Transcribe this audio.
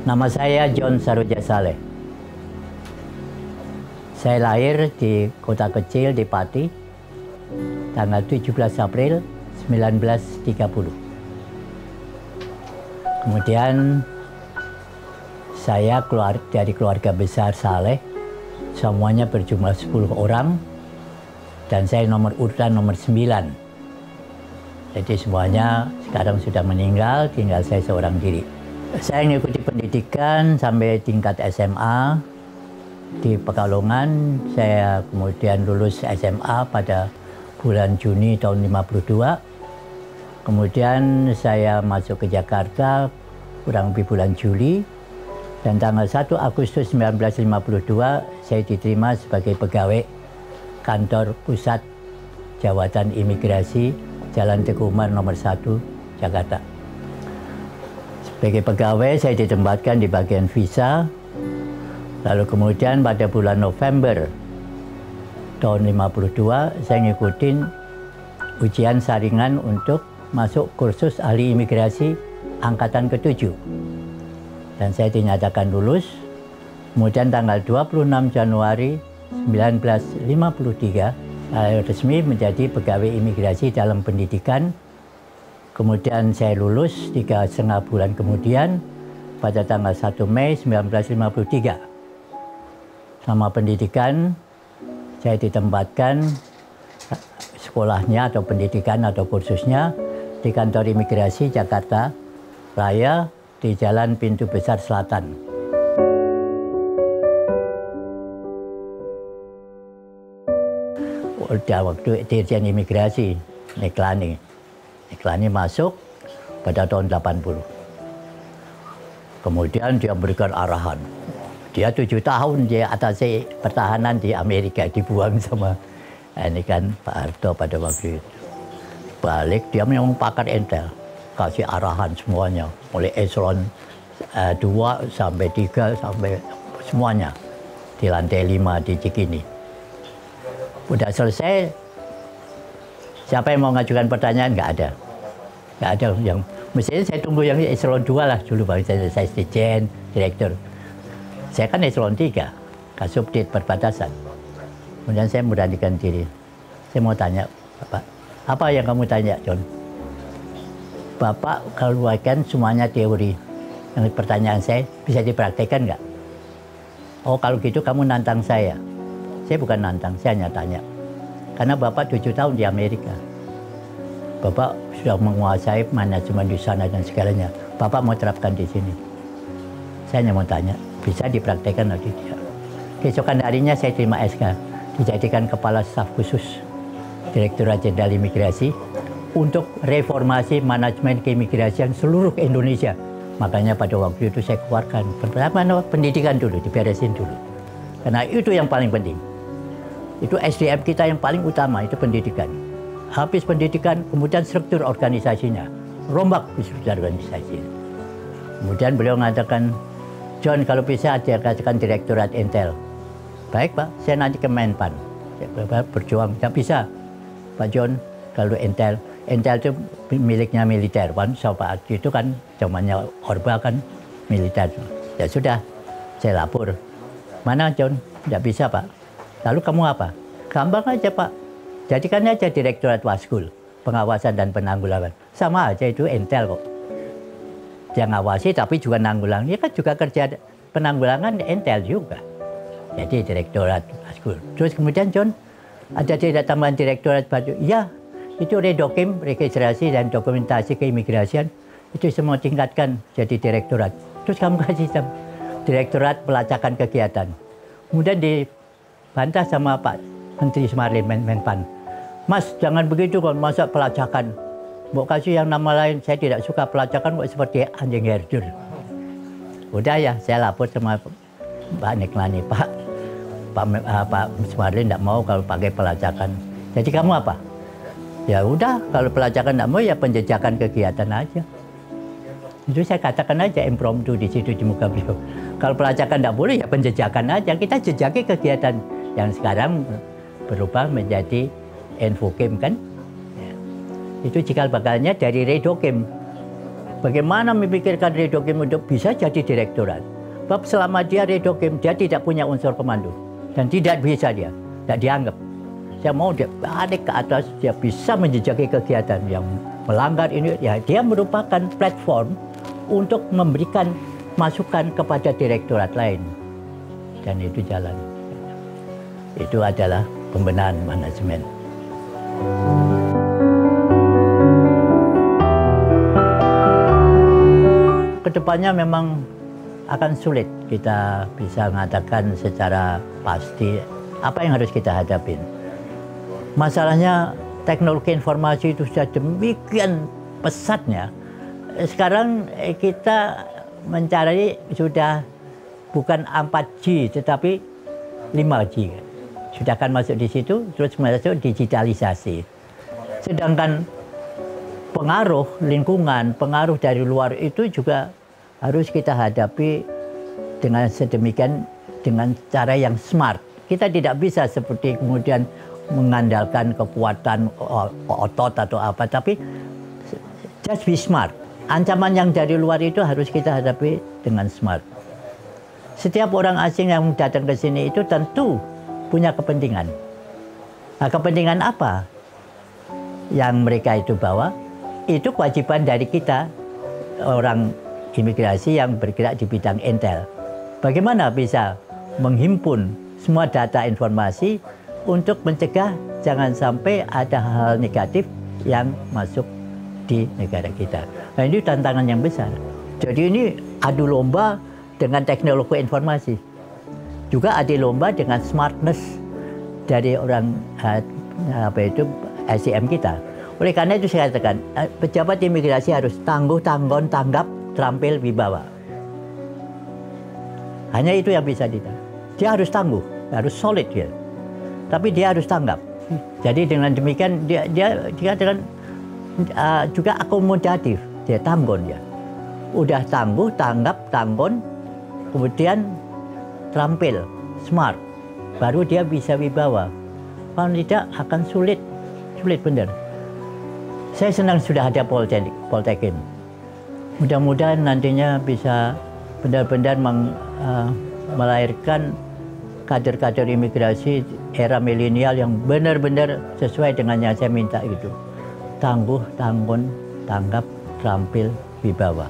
Nama saya John Saroja Saleh. Saya lahir di kota kecil di Pati, tanggal 17 April 1930. Kemudian saya keluar dari keluarga besar Saleh, semuanya berjumlah 10 orang, dan saya nomor urutan nomor 9. Jadi semuanya sekarang sudah meninggal, tinggal saya seorang diri. Saya mengikuti pendidikan sampai tingkat SMA di Pekalongan. Saya kemudian lulus SMA pada bulan Juni tahun 52. Kemudian saya masuk ke Jakarta kurang lebih bulan Juli. Dan tanggal 1 Agustus 1952 saya diterima sebagai pegawai kantor pusat Jabatan Imigrasi Jalan Teguh Umar nomor 1 Jakarta. Sebagai pegawai saya ditempatkan di bagian visa. Lalu kemudian pada bulan November tahun 52 saya ngikutin ujian saringan untuk masuk kursus ahli imigrasi angkatan ke-7. Dan saya dinyatakan lulus. Kemudian tanggal 26 Januari 1953 saya resmi menjadi pegawai imigrasi dalam pendidikan. Kemudian saya lulus 3,5 bulan kemudian pada tanggal 1 Mei 1953. Selama pendidikan saya ditempatkan sekolahnya atau pendidikan atau kursusnya di kantor imigrasi Jakarta Raya di Jalan Pintu Besar Selatan. Udah waktu Dirjen Imigrasi Neklani masuk pada tahun 80. Kemudian dia berikan arahan. Dia 7 tahun dia atasi pertahanan di Amerika, dibuang sama ini kan Pak Harto pada waktu itu. Balik dia memang pakar intel, kasih arahan semuanya, mulai eselon 2 sampai 3 sampai semuanya di lantai 5 di Cikini. Udah selesai, siapa yang mau ngajukan pertanyaan? Nggak ada. Nggak ada yang, mestinya saya tunggu yang eselon 2 lah dulu, baru saya dirjen, direktur. Saya kan eselon 3, Kasubdit perbatasan. Kemudian saya memberanikan diri. Saya mau tanya, Bapak, apa yang kamu tanya, John? Bapak keluarkan semuanya teori. Yang pertanyaan saya, bisa dipraktekkan nggak? Oh, kalau gitu kamu nantang saya. Saya bukan nantang, saya hanya tanya. Karena Bapak 7 tahun di Amerika. Bapak sudah menguasai manajemen di sana dan segalanya. Bapak mau terapkan di sini. Saya hanya mau tanya, bisa dipraktekkan atau tidak? Keesokan harinya saya terima SK, dijadikan Kepala Staf Khusus Direktorat Jenderal Imigrasi untuk reformasi manajemen keimigrasian seluruh Indonesia. Makanya pada waktu itu saya keluarkan, pertama pendidikan dulu, diberesin dulu. Karena itu yang paling penting. Itu SDM kita yang paling utama, itu pendidikan. Habis pendidikan, kemudian struktur organisasinya. Rombak struktur organisasi. Kemudian beliau mengatakan, John, kalau bisa dikatakan Direktorat Intel. Baik Pak, saya nanti ke Menpan. Saya berjuang, tidak bisa. Pak John, kalau Intel itu miliknya militer. Pak itu kan zamannya Orba kan militer. Ya sudah, saya lapor. Mana John? Tidak bisa Pak. Lalu kamu apa? Gampang aja Pak. Jadikan aja Direktorat Waskul, pengawasan dan penanggulangan. Sama aja itu Intel kok. Dia ngawasi tapi juga nanggulang. Dia kan juga kerja penanggulangan Intel juga. Jadi Direktorat Waskul. Terus kemudian John, ada tidak tambahan Direktorat baru? Ya, itu Redokim, registrasi dan dokumentasi keimigrasian. Itu semua tingkatkan jadi direktorat. Terus kamu kasih Direktorat Pelacakan Kegiatan. Kemudian dibantah sama Pak Menteri Sumarlin Menpan. Mas, jangan begitu kalau masa pelacakan. Mau kasih yang nama lain, saya tidak suka pelacakan kok seperti anjing herder. Udah ya, saya lapor sama Pak Neklani. Pak Sumarlin tidak mau kalau pakai pelacakan. Jadi kamu apa? Ya udah, kalau pelacakan tidak mau ya penjejakan kegiatan aja. Itu saya katakan aja impromptu di situ di muka beliau. Kalau pelacakan tidak boleh ya penjejakan aja. Kita jejaki kegiatan yang sekarang berubah menjadi Infokim kan. Ya. Itu cikal bakalnya dari Redokim. Bagaimana memikirkan Redokim untuk bisa jadi direktorat? Sebab selama dia Redokim, dia tidak punya unsur komando. Dan tidak bisa dia, tidak dianggap. Saya mau dia balik ke atas, dia bisa menjejaki kegiatan yang melanggar ini. Ya, dia merupakan platform untuk memberikan masukan kepada direktorat lain. Dan itu jalan. Itu adalah pembenahan manajemen. Kedepannya memang akan sulit kita bisa mengatakan secara pasti apa yang harus kita hadapin. Masalahnya teknologi informasi itu sudah demikian pesatnya. Sekarang kita mencari sudah bukan 4G tetapi 5G. Sudah akan masuk di situ, terus masuk digitalisasi. Sedangkan pengaruh lingkungan, pengaruh dari luar itu juga harus kita hadapi dengan sedemikian, dengan cara yang smart. Kita tidak bisa seperti kemudian mengandalkan kekuatan otot atau apa, tapi just be smart. Ancaman yang dari luar itu harus kita hadapi dengan smart. Setiap orang asing yang datang ke sini itu tentu punya kepentingan. Nah, kepentingan apa yang mereka itu bawa? Itu kewajiban dari kita, orang imigrasi yang bergerak di bidang intel. Bagaimana bisa menghimpun semua data informasi untuk mencegah jangan sampai ada hal negatif yang masuk di negara kita. Nah, ini tantangan yang besar. Jadi ini adu lomba dengan teknologi informasi. Juga adu lomba dengan smartness dari orang SDM kita. Oleh karena itu saya katakan, pejabat imigrasi harus tangguh, tanggon, tanggap, terampil, wibawa. Hanya itu yang bisa dia harus tangguh, harus solid dia. Tapi dia harus tanggap. Jadi dengan demikian dia dengan juga akomodatif, dia tanggon ya. Udah tangguh, tanggap, tanggon, kemudian terampil, smart, baru dia bisa wibawa. Kalau tidak akan sulit benar. Saya senang sudah ada Poltekin. Mudah-mudahan nantinya bisa benar-benar melahirkan kader-kader imigrasi era milenial yang benar-benar sesuai dengan yang saya minta itu. Tangguh, tanggon, tanggap, terampil, wibawa.